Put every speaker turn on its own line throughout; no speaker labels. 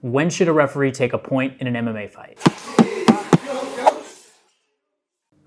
When should a referee take a point in an MMA fight?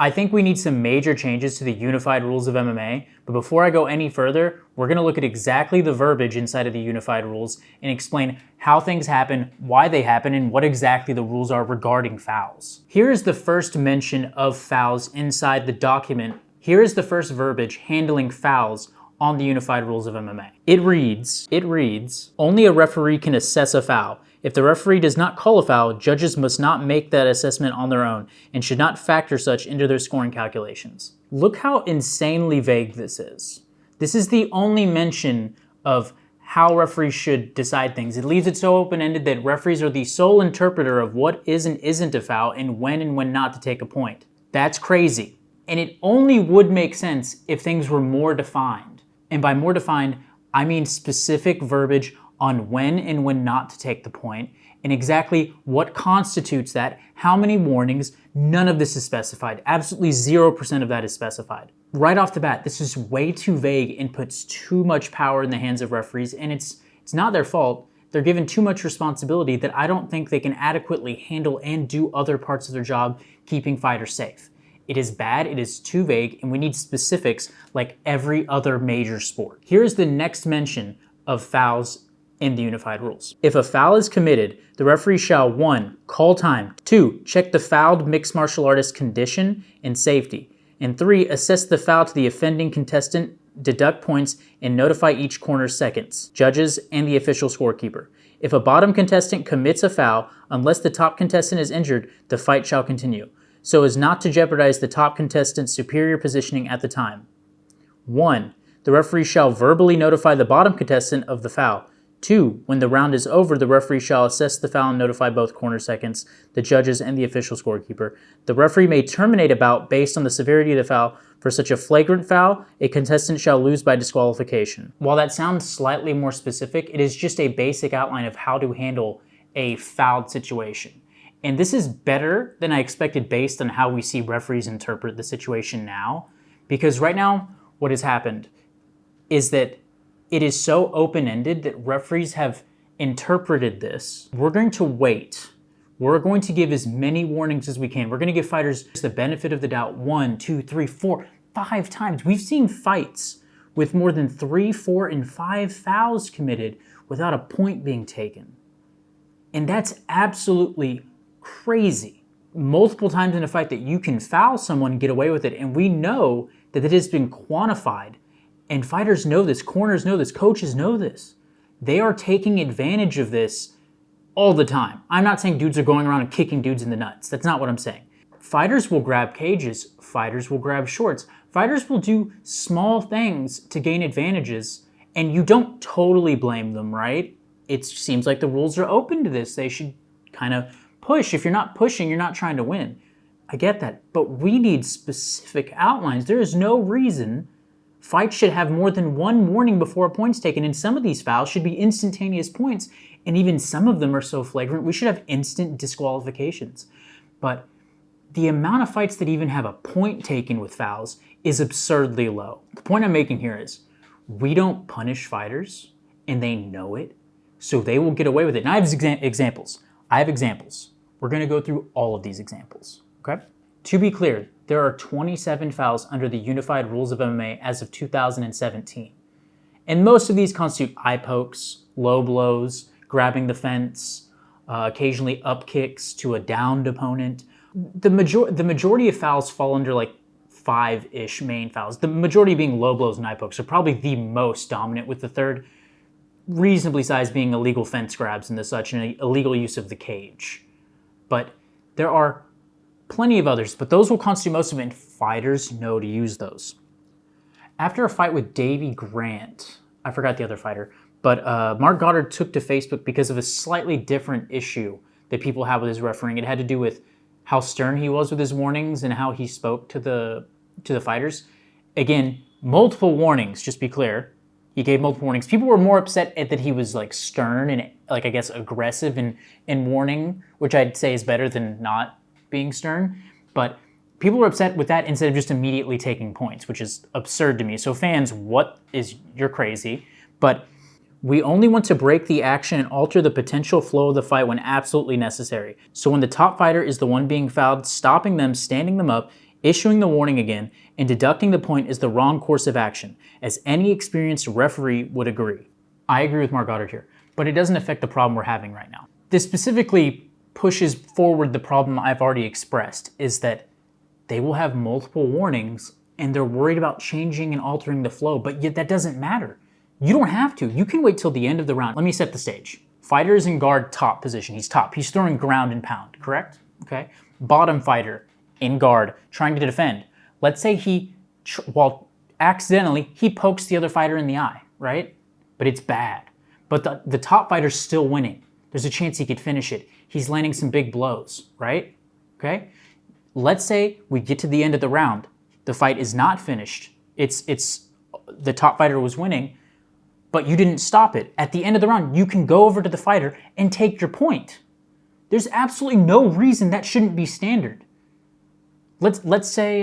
I think we need some major changes to the unified rules of MMA, but before I go any further, we're going to look at exactly the verbiage inside of the unified rules and explain how things happen, why they happen, and what exactly the rules are regarding fouls. Here is the first mention of fouls inside the document. Here is the first verbiage handling fouls on the unified rules of MMA. It reads, only a referee can assess a foul. If the referee does not call a foul, judges must not make that assessment on their own and should not factor such into their scoring calculations. Look how insanely vague this is. This is the only mention of how referees should decide things. It leaves it so open-ended that referees are the sole interpreter of what is and isn't a foul and when not to take a point. That's crazy. And it only would make sense if things were more defined. And by more defined, I mean specific verbiage on when and when not to take the point, and exactly what constitutes that, how many warnings. None of this is specified. Absolutely 0% of that is specified. Right off the bat, this is way too vague and puts too much power in the hands of referees, and it's not their fault. They're given too much responsibility that I don't think they can adequately handle and do other parts of their job keeping fighters safe. It is bad, it is too vague, and we need specifics like every other major sport. Here's the next mention of fouls in the unified rules. If a foul is committed, the referee shall 1. Call time, 2. Check the fouled mixed martial artist's condition and safety, and 3. Assess the foul to the offending contestant, deduct points, and notify each corner's seconds, judges, and the official scorekeeper. If a bottom contestant commits a foul, unless the top contestant is injured, the fight shall continue, so as not to jeopardize the top contestant's superior positioning at the time. 1. The referee shall verbally notify the bottom contestant of the foul. 2. When the round is over, the referee shall assess the foul and notify both corner seconds, the judges, and the official scorekeeper. The referee may terminate a bout based on the severity of the foul. For such a flagrant foul, a contestant shall lose by disqualification. While that sounds slightly more specific, it is just a basic outline of how to handle a fouled situation. And this is better than I expected based on how we see referees interpret the situation now. Because right now, what has happened is that it is so open-ended that referees have interpreted this. We're going to wait. We're going to give as many warnings as we can. We're going to give fighters the benefit of the doubt 1, 2, 3, 4, 5 times. We've seen fights with more than 3, 4, and 5 fouls committed without a point being taken. And that's absolutely crazy. Multiple times in a fight that you can foul someone and get away with it, and we know that it has been quantified. And fighters know this, corners know this, coaches know this. They are taking advantage of this all the time. I'm not saying dudes are going around and kicking dudes in the nuts. That's not what I'm saying. Fighters will grab cages. Fighters will grab shorts. Fighters will do small things to gain advantages, and you don't totally blame them, right? It seems like the rules are open to this. They should kind of push. If you're not pushing, you're not trying to win. I get that, but we need specific outlines. There is no reason fights should have more than one warning before a point's taken, and some of these fouls should be instantaneous points, and even some of them are so flagrant, we should have instant disqualifications. But the amount of fights that even have a point taken with fouls is absurdly low. The point I'm making here is, we don't punish fighters, and they know it, so they will get away with it. And I have examples. We're going to go through all of these examples, okay? To be clear, there are 27 fouls under the unified rules of MMA as of 2017. And most of these constitute eye pokes, low blows, grabbing the fence, occasionally up kicks to a downed opponent. The majority of fouls fall under like 5-ish main fouls. The majority being low blows and eye pokes are probably the most dominant, with the third reasonably sized being illegal fence grabs and the such, and illegal use of the cage. But there are plenty of others, but those will constitute most of it, and fighters know to use those. After a fight with Davey Grant, I forgot the other fighter, but Mark Goddard took to Facebook because of a slightly different issue that people have with his refereeing. It had to do with how stern he was with his warnings and how he spoke to the fighters. Again, multiple warnings, just be clear. He gave multiple warnings. People were more upset at that he was like stern and like, I guess, aggressive in warning, which I'd say is better than not being stern, but people were upset with that instead of just immediately taking points, which is absurd to me. So fans, you're crazy. But We only want to break the action and alter the potential flow of the fight when absolutely necessary. So when the top fighter is the one being fouled, stopping them, standing them up, issuing the warning again, and deducting the point is the wrong course of action, as any experienced referee would agree. I agree with Mark Goddard here, but it doesn't affect the problem we're having right now. This specifically pushes forward the problem I've already expressed, is that they will have multiple warnings and they're worried about changing and altering the flow, but yet that doesn't matter. You don't have to. You can wait till the end of the round. Let me set the stage. Fighter is in guard top position. He's top. He's throwing ground and pound, correct? Okay. Bottom fighter in guard, trying to defend. Let's say while accidentally, he pokes the other fighter in the eye, right? But it's bad. But the top fighter's still winning. There's a chance he could finish it. He's landing some big blows, right? Okay. Let's say we get to the end of the round. The fight is not finished. It's the top fighter was winning, but you didn't stop it. At the end of the round, you can go over to the fighter and take your point. There's absolutely no reason that shouldn't be standard. Let's say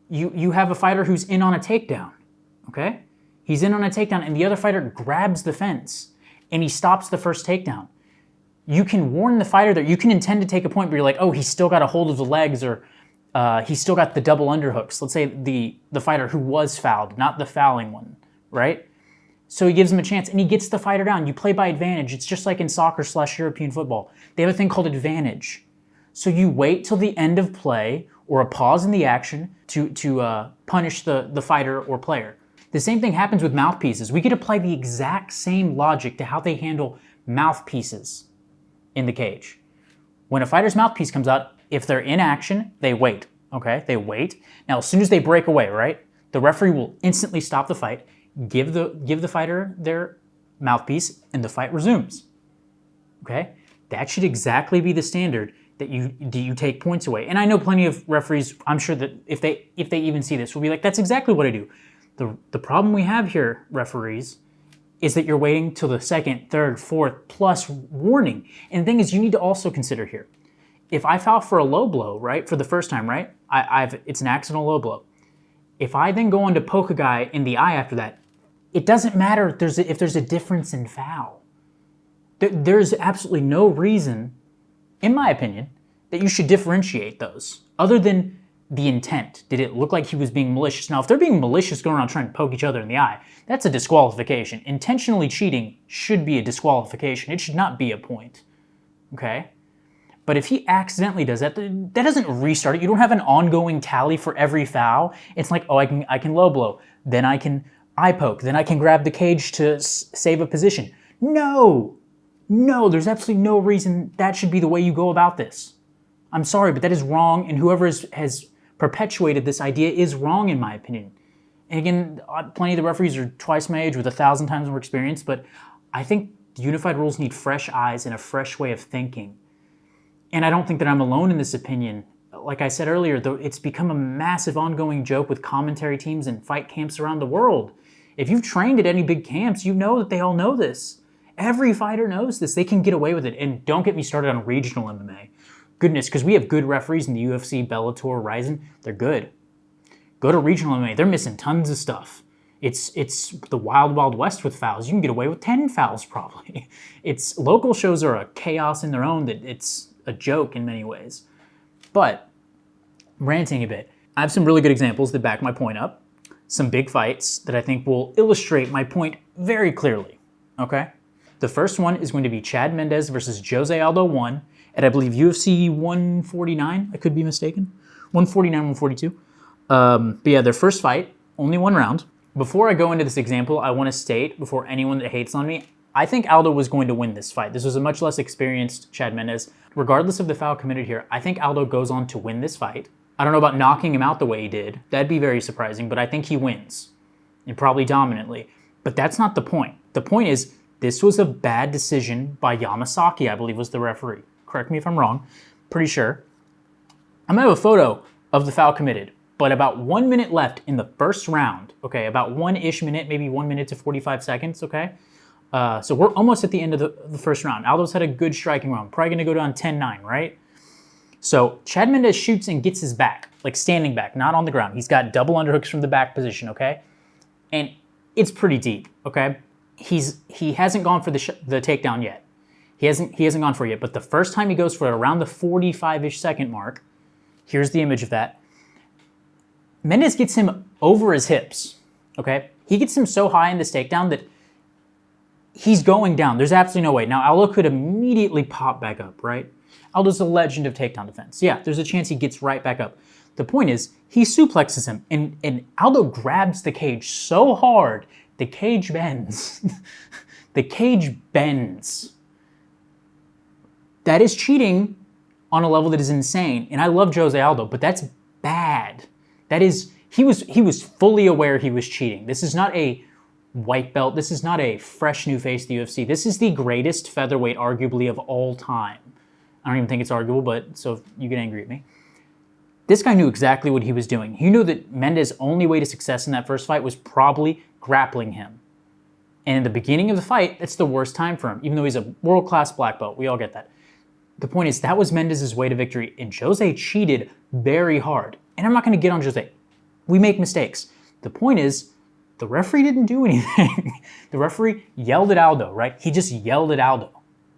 you have a fighter who's in on a takedown, okay? He's in on a takedown and the other fighter grabs the fence and he stops the first takedown. You can warn the fighter that you can intend to take a point, but you're like, oh, he's still got a hold of the legs, or he's still got the double underhooks. Let's say the fighter who was fouled, not the fouling one, right? So he gives him a chance and he gets the fighter down. You play by advantage. It's just like in soccer/European football. They have a thing called advantage. So you wait till the end of play or a pause in the action to punish the fighter or player. The same thing happens with mouthpieces. We could apply the exact same logic to how they handle mouthpieces in the cage. When a fighter's mouthpiece comes out, if they're in action, they wait, okay? They wait. Now, as soon as they break away, right, the referee will instantly stop the fight, give the fighter their mouthpiece, and the fight resumes, okay? That should exactly be the standard that you take points away. And I know plenty of referees, I'm sure that if they even see this, will be like, that's exactly what I do. The problem we have here, referees, is that you're waiting till the second, third, fourth, plus warning. And the thing is, you need to also consider here, if I foul for a low blow, right, for the first time, right, it's an accidental low blow. If I then go on to poke a guy in the eye after that, it doesn't matter if there's a difference in foul. There's absolutely no reason, in my opinion, that you should differentiate those, other than the intent. Did it look like he was being malicious? Now, if they're being malicious going around trying to poke each other in the eye, that's a disqualification. Intentionally cheating should be a disqualification. It should not be a point, okay? But if he accidentally does that, that doesn't restart it. You don't have an ongoing tally for every foul. It's like, oh, I can low blow, then I can eye poke, then I can grab the cage to save a position. No, there's absolutely no reason that should be the way you go about this. I'm sorry, but that is wrong, and whoever has perpetuated this idea is wrong, in my opinion. And again, plenty of the referees are twice my age with 1,000 times more experience, but I think the unified rules need fresh eyes and a fresh way of thinking. And I don't think that I'm alone in this opinion. Like I said earlier, though, it's become a massive ongoing joke with commentary teams and fight camps around the world. If you've trained at any big camps, you know that they all know this. Every fighter knows this. They can get away with it. And don't get me started on regional MMA. Goodness, because we have good referees in the UFC, Bellator, Ryzen. They're good. Go to regional MMA. They're missing tons of stuff. It's the wild, wild west with fouls. You can get away with 10 fouls probably. Local shows are a chaos in their own, that it's a joke in many ways. But ranting a bit, I have some really good examples that back my point up. Some big fights that I think will illustrate my point very clearly, okay? The first one is going to be Chad Mendes versus Jose Aldo 1 at, I believe, UFC 149. I could be mistaken. 149, 142. But yeah, their first fight, only one round. Before I go into this example, I want to state, before anyone that hates on me, I think Aldo was going to win this fight. This was a much less experienced Chad Mendes. Regardless of the foul committed here, I think Aldo goes on to win this fight. I don't know about knocking him out the way he did. That'd be very surprising, but I think he wins, and probably dominantly. But that's not the point. The point is, this was a bad decision by Yamasaki, I believe was the referee. Correct me if I'm wrong. Pretty sure. I'm going to have a photo of the foul committed, but about 1 minute left in the first round, okay, about one-ish minute, maybe 1 minute to 45 seconds, okay? So we're almost at the end of the first round. Aldo's had a good striking round, probably going to go down 10-9, right? So Chad Mendes shoots and gets his back, like standing back, not on the ground. He's got double underhooks from the back position, okay? And it's pretty deep, okay? he hasn't gone for the takedown yet. He hasn't gone for it yet. But the first time he goes for it, around the 45-ish second mark, here's the image of that. Mendes gets him over his hips. Okay, he gets him so high in this takedown that he's going down. There's absolutely no way. Now Aldo could immediately pop back up, right? Aldo's a legend of takedown defense. Yeah, there's a chance he gets right back up. The point is, he suplexes him, and Aldo grabs the cage so hard, the cage bends. The cage bends. That is cheating on a level that is insane. And I love Jose Aldo, but that's bad. That is, he was fully aware he was cheating. This is not a white belt. This is not a fresh new face to the UFC. This is the greatest featherweight, arguably, of all time. I don't even think it's arguable, but so you get angry at me. This guy knew exactly what he was doing. He knew that Mendes' only way to success in that first fight was probably grappling him. And in the beginning of the fight, it's the worst time for him, even though he's a world-class black belt. We all get that. The point is, that was Mendes' way to victory, and Jose cheated very hard. And I'm not going to get on Jose. We make mistakes. The point is, the referee didn't do anything. The referee yelled at Aldo, right? He just yelled at Aldo,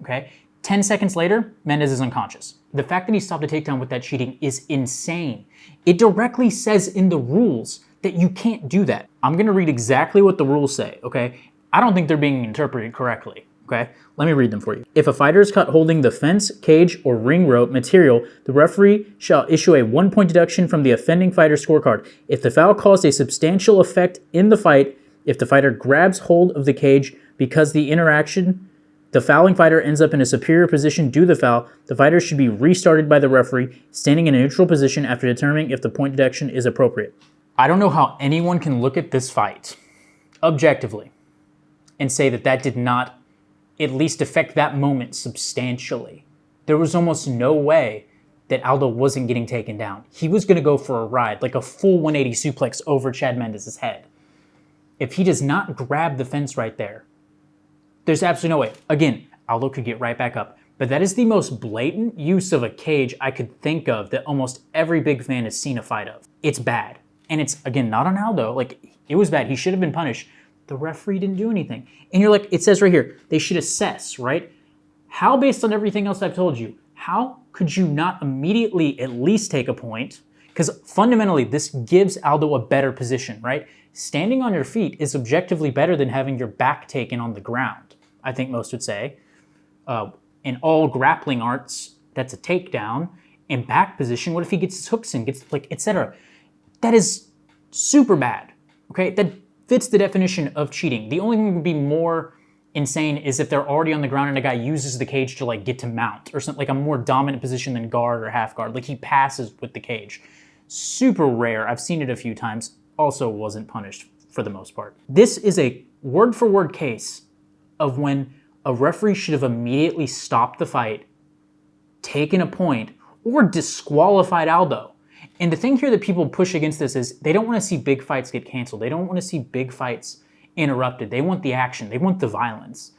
okay? 10 seconds later, Mendes is unconscious. The fact that he stopped a takedown with that cheating is insane. It directly says in the rules that you can't do that. I'm going to read exactly what the rules say, okay? I don't think they're being interpreted correctly, okay? Let me read them for you. If a fighter is caught holding the fence, cage, or ring rope material, the referee shall issue a 1-point deduction from the offending fighter's scorecard. If the foul caused a substantial effect in the fight, if the fighter grabs hold of the cage because the interaction, the fouling fighter ends up in a superior position due to the foul, the fighter should be restarted by the referee, standing in a neutral position after determining if the point deduction is appropriate. I don't know how anyone can look at this fight objectively and say that that did not at least affect that moment substantially. There was almost no way that Aldo wasn't getting taken down. He was going to go for a ride, like a full 180 suplex over Chad Mendes' head. If he does not grab the fence right there, there's absolutely no way. Again, Aldo could get right back up. But that is the most blatant use of a cage I could think of that almost every big fan has seen a fight of. It's bad. And it's, again, not on Aldo. Like, it was bad. He should have been punished. The referee didn't do anything. And you're like, it says right here, they should assess, right? How, based on everything else I've told you, how could you not immediately at least take a point? Because fundamentally, this gives Aldo a better position, right? Standing on your feet is objectively better than having your back taken on the ground, I think most would say. In all grappling arts, that's a takedown. In back position, what if he gets his hooks in, gets like, etc.? That is super bad, okay? That fits the definition of cheating. The only thing that would be more insane is if they're already on the ground and a guy uses the cage to like get to mount or something, like a more dominant position than guard or half guard. Like he passes with the cage. Super rare. I've seen it a few times. Also wasn't punished for the most part. This is a word for word case of when a referee should have immediately stopped the fight, taken a point, or disqualified Aldo. And the thing here that people push against this is they don't want to see big fights get canceled. They don't want to see big fights interrupted. They want the action. They want the violence.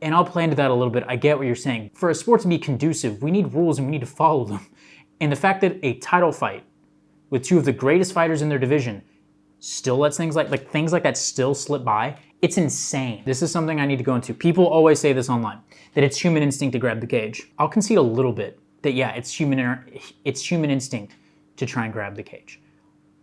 And I'll play into that a little bit. I get what you're saying. For a sport to be conducive, we need rules and we need to follow them. And the fact that a title fight with two of the greatest fighters in their division still lets things like that still slip by, it's insane. This is something I need to go into. People always say this online, that it's human instinct to grab the cage. I'll concede a little bit that, yeah, it's human instinct to try and grab the cage.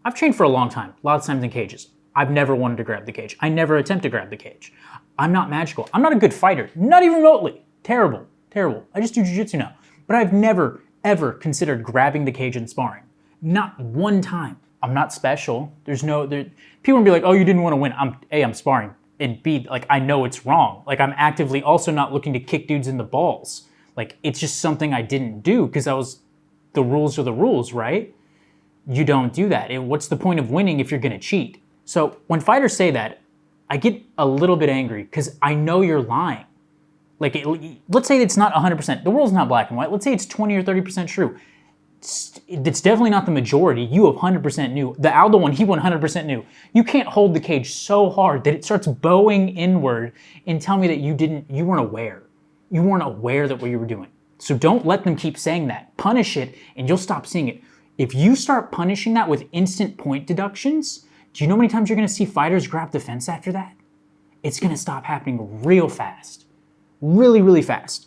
I've trained for a long time, lots of times in cages. I've never wanted to grab the cage. I never attempt to grab the cage. I'm not magical. I'm not a good fighter, not even remotely. Terrible, terrible. I just do jiu-jitsu now. But I've never, ever considered grabbing the cage in sparring. Not one time. I'm not special. People will be like, oh, you didn't want to win. I'm sparring. And B, like, I know it's wrong. Like, I'm actively also not looking to kick dudes in the balls. Like, it's just something I didn't do because the rules are the rules, right? You don't do that. What's the point of winning if you're going to cheat? So when fighters say that, I get a little bit angry because I know you're lying. Like, let's say it's not 100%. The world's not black and white. Let's say it's 20 or 30% true. It's definitely not the majority. You 100% knew. The Aldo one, he 100% knew. You can't hold the cage so hard that it starts bowing inward and tell me that you weren't aware. You weren't aware that what you were doing. So don't let them keep saying that. Punish it and you'll stop seeing it. If you start punishing that with instant point deductions, do you know how many times you're going to see fighters grab the fence after that? it's going to stop happening real fast. Really, really fast.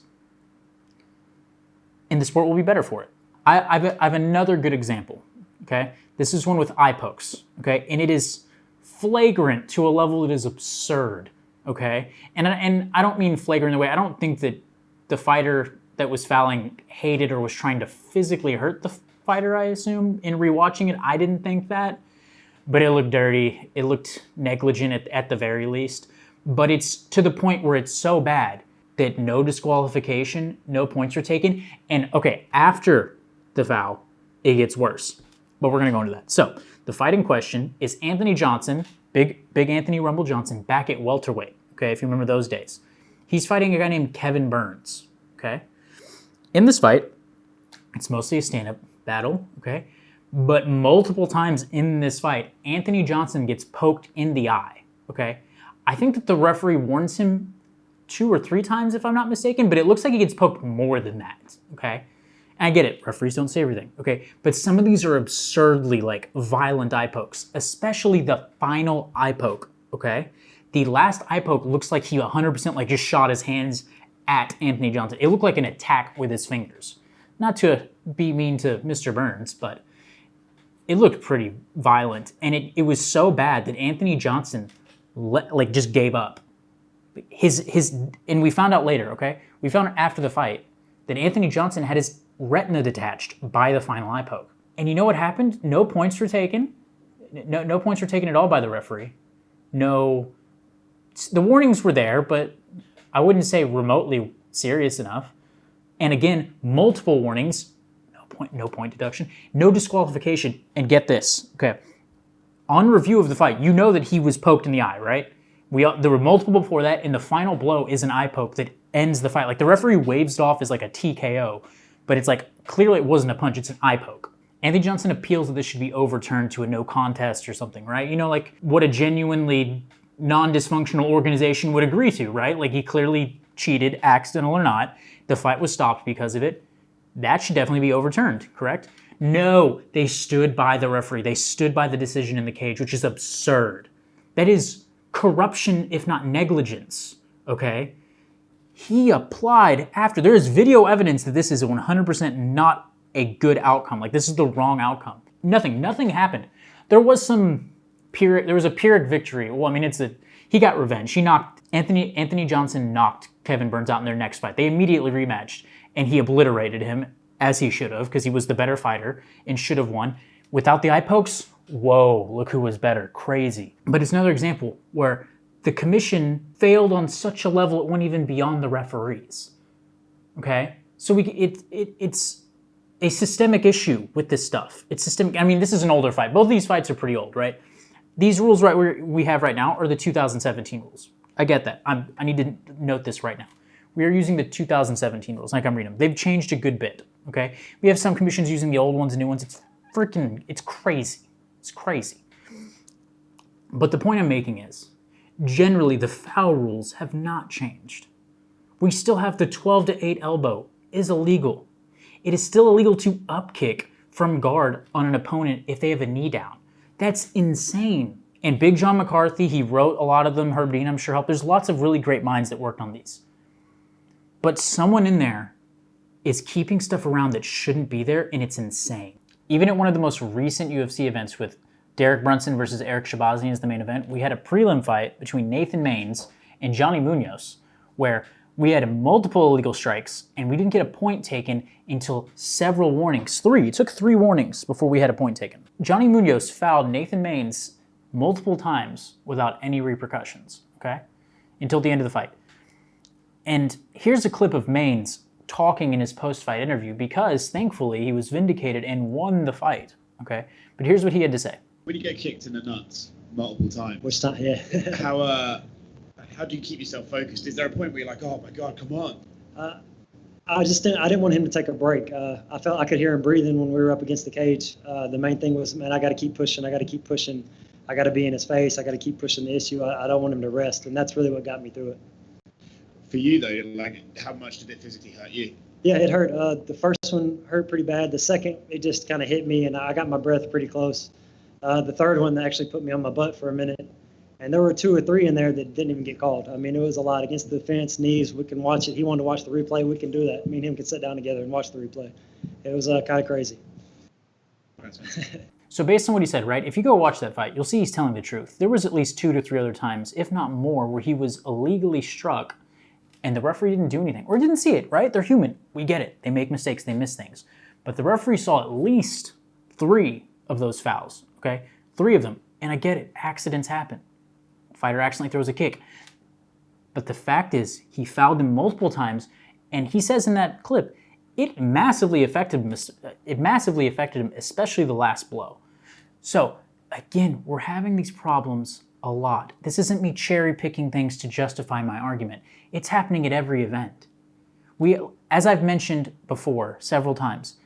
And the sport will be better for it. I have another good example, okay? This is one with eye pokes, okay? And it is flagrant to a level that is absurd, okay? And I don't mean flagrant in the way, I don't think that the fighter that was fouling hated or was trying to physically hurt the fighter, I assume. In rewatching it, I didn't think that. But it looked dirty. It looked negligent at the very least. But it's to the point where it's so bad that no disqualification, no points are taken. And okay, after the foul, it gets worse. But we're going to go into that. So the fight in question is Anthony Johnson, big Anthony Rumble Johnson, back at welterweight. Okay, if you remember those days. He's fighting a guy named Kevin Burns. Okay. In this fight, it's mostly a stand-up battle. Okay. But multiple times in this fight, Anthony Johnson gets poked in the eye. Okay. I think that the referee warns him 2 or 3 times, if I'm not mistaken, but it looks like he gets poked more than that. Okay. And I get it. Referees don't say everything. Okay. But some of these are absurdly like violent eye pokes, especially the final eye poke. Okay. The last eye poke looks like he 100% like just shot his hands at Anthony Johnson. It looked like an attack with his fingers. Not to be mean to Mr. Burns, but it looked pretty violent. And it was so bad that Anthony Johnson just gave up. And we found out later, okay? We found out after the fight that Anthony Johnson had his retina detached by the final eye poke. And you know what happened? No points were taken. No points were taken at all by the referee. No, the warnings were there, but I wouldn't say remotely serious enough. And again, multiple warnings, no point deduction, no disqualification. And get this, okay? On review of the fight, you know that he was poked in the eye, right? There were multiple before that, and the final blow is an eye poke that ends the fight. Like the referee waves it off as like a TKO, but it's like clearly it wasn't a punch, it's an eye poke. Anthony Johnson appeals that this should be overturned to a no contest or something, right? You know, like what a genuinely non-dysfunctional organization would agree to, right? Like he clearly cheated, accidental or not. The fight was stopped because of it. That should definitely be overturned, correct? No, they stood by the referee. They stood by the decision in the cage, which is absurd. That is corruption, if not negligence, okay? He applied after. There is video evidence that this is 100% not a good outcome. Like this is the wrong outcome. Nothing happened. There was a Pyrrhic victory. Well, I mean, he got revenge. He knocked Anthony Johnson knocked Kevin Burns out in their next fight. They immediately rematched, and he obliterated him, as he should have, because he was the better fighter and should have won. Without the eye pokes, whoa, look who was better. Crazy. But it's another example where the commission failed on such a level it went even beyond the referees. Okay? So it's a systemic issue with this stuff. It's systemic. I mean, this is an older fight. Both of these fights are pretty old, right? These rules we have right now are the 2017 rules. I get that. I need to note this right now. We are using the 2017 rules, like I'm reading them. They've changed a good bit, okay? We have some commissions using the old ones and new ones. It's crazy. It's crazy. But the point I'm making is, generally the foul rules have not changed. We still have the 12-8 elbow is illegal. It is still illegal to upkick from guard on an opponent if they have a knee down. That's insane. And Big John McCarthy, he wrote a lot of them. Herb Dean, I'm sure, helped. There's lots of really great minds that worked on these. But someone in there is keeping stuff around that shouldn't be there, and it's insane. Even at one of the most recent UFC events with Derek Brunson versus Eric Shabazian as the main event, we had a prelim fight between Nathan Maines and Johnny Munoz, where we had multiple illegal strikes, and we didn't get a point taken until several warnings. 3. It took 3 warnings before we had a point taken. Johnny Munoz fouled Nathan Maines multiple times without any repercussions, okay? Until the end of the fight. And here's a clip of Maines talking in his post-fight interview because, thankfully, he was vindicated and won the fight, okay? But here's what he had to say.
When you get kicked in the nuts multiple times,
which time, yeah.
How do you keep yourself focused? Is there a point where you're like, oh my God, come on?
I didn't want him to take a break. I felt I could hear him breathing when we were up against the cage. The main thing was, man, I got to keep pushing. I got to keep pushing. I got to be in his face. I got to keep pushing the issue. I don't want him to rest, and that's really what got me through it.
For you though, like how much did it physically hurt you?
Yeah, it hurt. The first one hurt pretty bad. The second, it just kind of hit me, and I got my breath pretty close. The third one actually put me on my butt for a minute, And there were 2 or 3 in there that didn't even get called. I mean, it was a lot against the defense, knees. We can watch it. He wanted to watch the replay. We can do that. Me and him can sit down together and watch the replay. It was kind of crazy.
So based on what he said, right, if you go watch that fight, you'll see he's telling the truth. There was at least 2 to 3 other times, if not more, where he was illegally struck and the referee didn't do anything. Or didn't see it, right? They're human. We get it. They make mistakes. They miss things. But the referee saw at least 3 of those fouls, okay? 3 of them. And I get it. Accidents happen. Fighter accidentally throws a kick. But the fact is, he fouled him multiple times, and he says in that clip, it massively affected him, especially the last blow. So, again, we're having these problems a lot. This isn't me cherry-picking things to justify my argument. It's happening at every event. As I've mentioned before several times,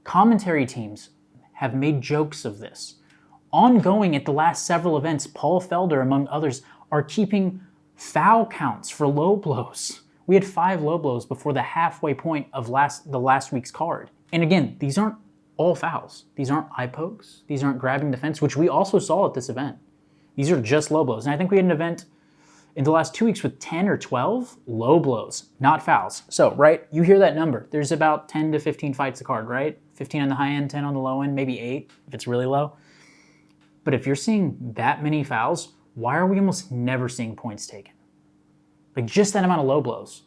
commentary teams have made jokes of this. Ongoing at the last several events, Paul Felder, among others, are keeping foul counts for low blows. We had 5 low blows before the halfway point of the last week's card. And again, these aren't all fouls. These aren't eye pokes. These aren't grabbing the fence, which we also saw at this event. These are just low blows. And I think we had an event in the last 2 weeks with 10 or 12 low blows, not fouls. So, right, you hear that number. There's about 10 to 15 fights a card, right? 15 on the high end, 10 on the low end, maybe 8 if it's really low. But if you're seeing that many fouls, why are we almost never seeing points taken? Like just that amount of low blows,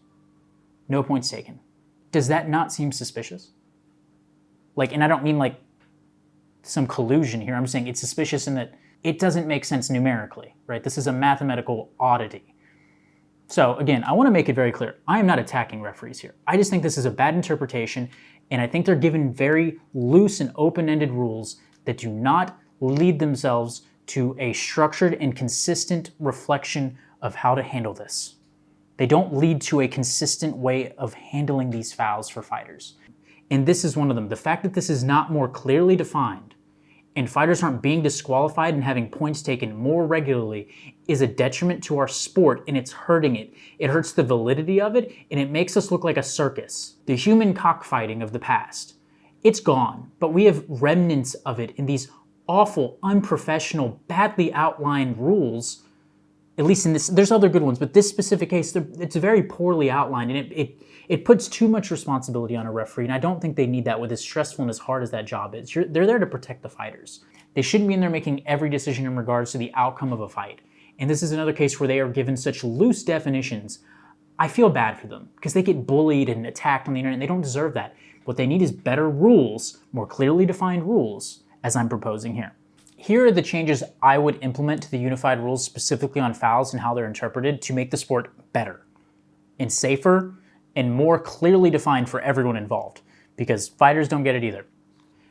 no points taken. Does that not seem suspicious? Like, and I don't mean like some collusion here. I'm saying it's suspicious in that it doesn't make sense numerically, right? This is a mathematical oddity. So again, I want to make it very clear. I am not attacking referees here. I just think this is a bad interpretation, and I think they're given very loose and open-ended rules that do not lead themselves to a structured and consistent reflection of how to handle this. They don't lead to a consistent way of handling these fouls for fighters. And this is one of them. The fact that this is not more clearly defined and fighters aren't being disqualified and having points taken more regularly is a detriment to our sport, and it's hurting it. It hurts the validity of it, and it makes us look like a circus. The human cockfighting of the past, it's gone, but we have remnants of it in these awful, unprofessional, badly outlined rules. At least in this, there's other good ones, but this specific case, it's very poorly outlined, and it puts too much responsibility on a referee, and I don't think they need that with as stressful and as hard as that job is. They're there to protect the fighters. They shouldn't be in there making every decision in regards to the outcome of a fight. And this is another case where they are given such loose definitions. I feel bad for them, because they get bullied and attacked on the internet, and they don't deserve that. What they need is better rules, more clearly defined rules, as I'm proposing here. Here are the changes I would implement to the unified rules specifically on fouls and how they're interpreted to make the sport better and safer and more clearly defined for everyone involved, because fighters don't get it either.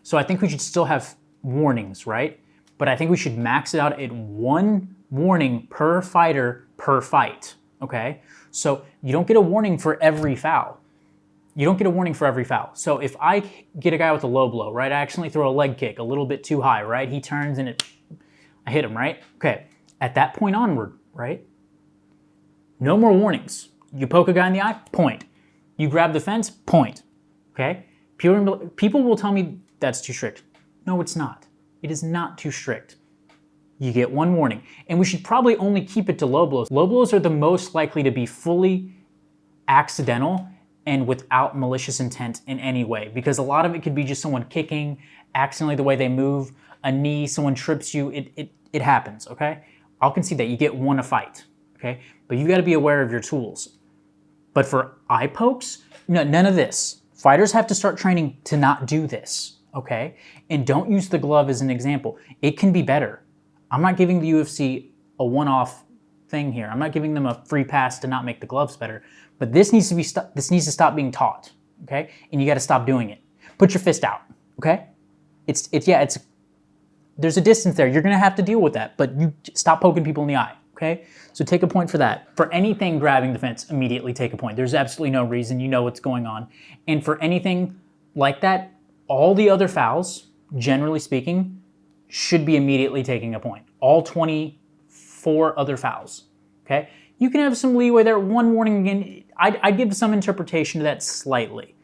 So I think we should still have warnings, right? But I think we should max it out at 1 warning per fighter per fight, okay? So you don't get a warning for every foul. You don't get a warning for every foul. So if I get a guy with a low blow, right, I accidentally throw a leg kick a little bit too high, right? He turns and I hit him, right? Okay, at that point onward, right? No more warnings. You poke a guy in the eye, point. You grab the fence, point, okay? People will tell me that's too strict. No, it's not. It is not too strict. You get 1 warning. And we should probably only keep it to low blows. Low blows are the most likely to be fully accidental and without malicious intent in any way, because a lot of it could be just someone kicking, accidentally the way they move, a knee, someone trips you, it happens, okay? I'll concede that you get 1 a fight, okay? But you gotta be aware of your tools. But for eye pokes, no, none of this. Fighters have to start training to not do this, okay? And don't use the glove as an example. It can be better. I'm not giving the UFC a one-off thing here. I'm not giving them a free pass to not make the gloves better. But this needs to stop being taught, okay? And you got to stop doing it. Put your fist out, okay? There's a distance there. You're gonna have to deal with that, but you stop poking people in the eye, okay? So take a point for that. For anything grabbing the fence, immediately take a point. There's absolutely no reason. You know what's going on. And for anything like that, all the other fouls, generally speaking, should be immediately taking a point. All 24 other fouls, okay? You can have some leeway there. 1 warning again. I'd give some interpretation to that slightly.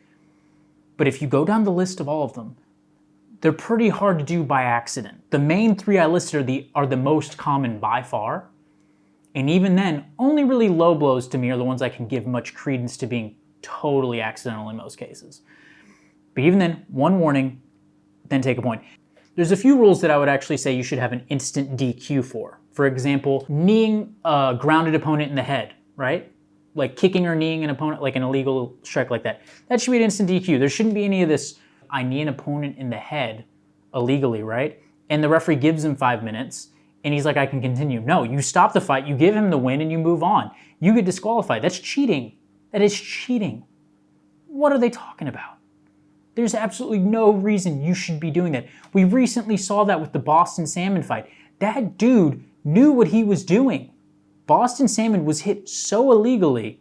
But if you go down the list of all of them, they're pretty hard to do by accident. The main 3 I listed are the most common by far. And even then, only really low blows to me are the ones I can give much credence to being totally accidental in most cases. But even then, one warning, then take a point. There's a few rules that I would actually say you should have an instant DQ for. For example, kneeing a grounded opponent in the head, right? Like kicking or kneeing an opponent, like an illegal strike like that. That should be an instant DQ. There shouldn't be any of this, I knee an opponent in the head illegally, right? And the referee gives him 5 minutes, and he's like, I can continue. No, you stop the fight, you give him the win, and you move on. You get disqualified. That's cheating. That is cheating. What are they talking about? There's absolutely no reason you should be doing that. We recently saw that with the Boston Salmon fight. That dude knew what he was doing. Boston Salmon was hit so illegally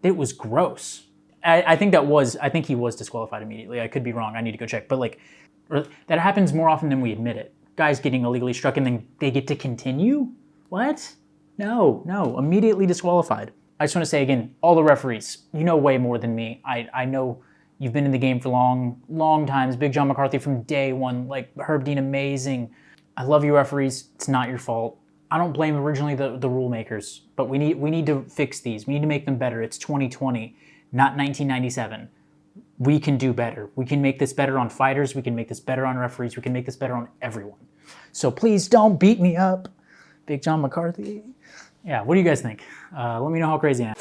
that it was gross. I think he was disqualified immediately. I could be wrong. I need to go check. But like, that happens more often than we admit it. Guys getting illegally struck and then they get to continue? What? No, immediately disqualified. I just want to say again, all the referees, you know way more than me. I know you've been in the game for long times. Big John McCarthy from day one, like Herb Dean, amazing. I love you referees. It's not your fault. I don't blame originally the rule makers, but we need to fix these. We need to make them better. It's 2020, not 1997. We can do better. We can make this better on fighters. We can make this better on referees. We can make this better on everyone. So please don't beat me up, Big John McCarthy. Yeah, what do you guys think? Let me know how crazy I am.